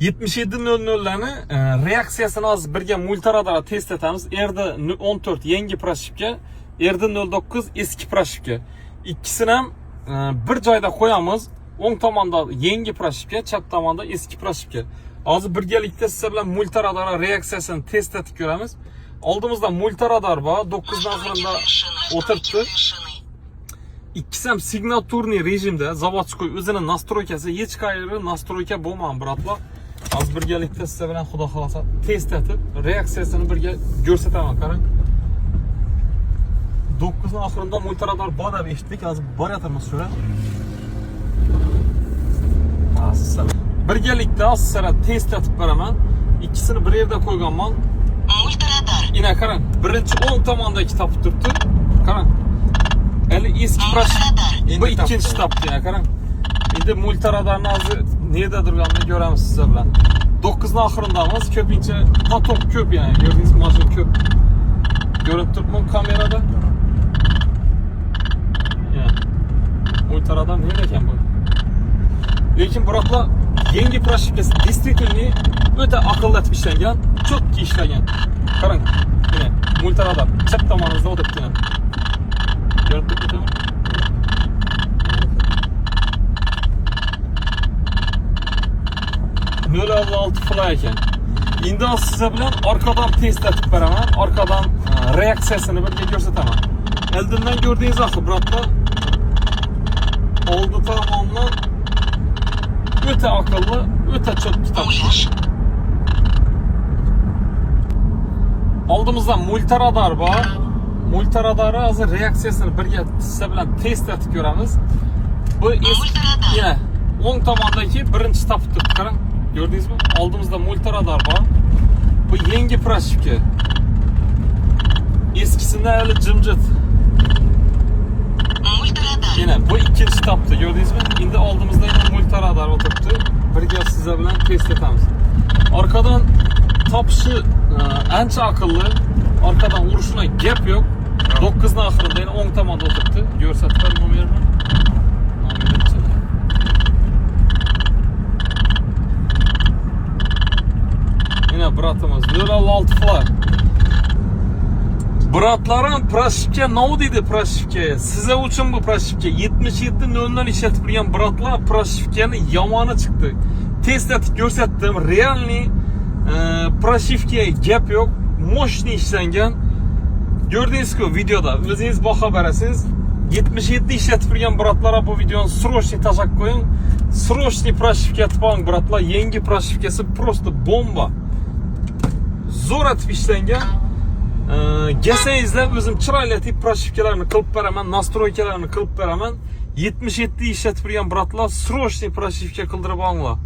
7700'larni reaksiyasini hozir birga multiradar test etamiz. Erda 14 yangi proshipka, Erda 09 eski proshipka. İkisini ham bir joyda qo'yamiz. O'ng tomonda yangi proshipka, chap tomonda eski proshipka. Hozir birgalikda sizlar bilan multiradar reaksiyasini test etib ko'ramiz. Oldimizda multiradar bor, 9 oxirida o'tiribdi. İkisi ham signaturniy rejimda, zavodskoy o'zining nastroykasi, hech qayeri nastroyka bo'lmagan, bratlar. Hozir birgalikda sizlar bilan xudo xolasa test etib, reaksiyasini birga ko'rsataman, qarang. 9 oxirida multiradar bor deb eshitdik, hozir boryapmiz shura. Birgalikda sizlarga test etib beraman. İkisini bir yerda qo'yganman. Multiradar. Yine qarang, birinchi o'ng tomondagi topib turibdi. Qarang. Eli eski proshipka, bu ikkinchi topdi, qarang. Endi multiradarni hozir nerda turganini ko'ramiz sizlar bilan. 9 oxiridamiz, ko'pincha potok ko'p, ya'ni ko'rdingiz, mashina ko'p. Ko'rib turibman kamerada. Multiradar nerede ekan bu? Lekin biroqlar yangi proshipkasi действительно o'ta aqllatib ishlangan, cho'tki ishlagan. Qarang, mana multiradar chap tomonimizda o'tiribdi. Ko'rib turibsizmi? Nol 6 fly ekan. Endi sizlar bilan orqadan test etib beraman. Orqadan reaksiyasini birga ko'rsataman. Oldindan ko'rdingiz axir, biroqlar oldi tomondan o'ta aqlli, o'ta cho'tki topdi. Oldimizda multiradar bor. Multiradarni hozir reaksiyasini birga sizlar bilan test etib ko'ramiz. Bu yine o'ng tomondagi birinchi topib turibdi, qarang. Ko'rdingizmi? Oldimizda multiradar bor. Bu yangi proshipka. Eskisidan hali jimjit. Yine bu ikinchi topdi, ko'rdingizmi? Endi oldimizda yana multiradar o'tiribdi. Birga sizlar bilan test etamiz. Orqadan topishi ancha aqlli. Arkadan uruşuna gap yok. 9 oxirida yana o'ng tomonda o'tiribdi. Ko'rsatib nomerni. Yine bratimiz 06 fly. Bratlarim, proshipka nov deydi proshipka. Sizlar uchun bu proshipka 7700 ishlatib turgan bratlar, proshipkani yomoni chiqdi. Test etib ko'rsatdim. Realniy proshipka gap yok. Moshni ishlangan. Ko'rdingiz-ku videoda, o'zingiz baho berasiz. 77 ishlatib turgan bratlarga bu videoni срочный tashak qo'ying. Срочный proshipka toping bratlar. Yangi proshipkasi просто bomba. Zo'r etib ishlangan. Gelsangizlar o'zim chiroyli etib proshipkalarni qilib beraman, nastroykalarni qilib beraman. 77 ishlatib turgan bratlar, срочный proshipka qildirib olinglar.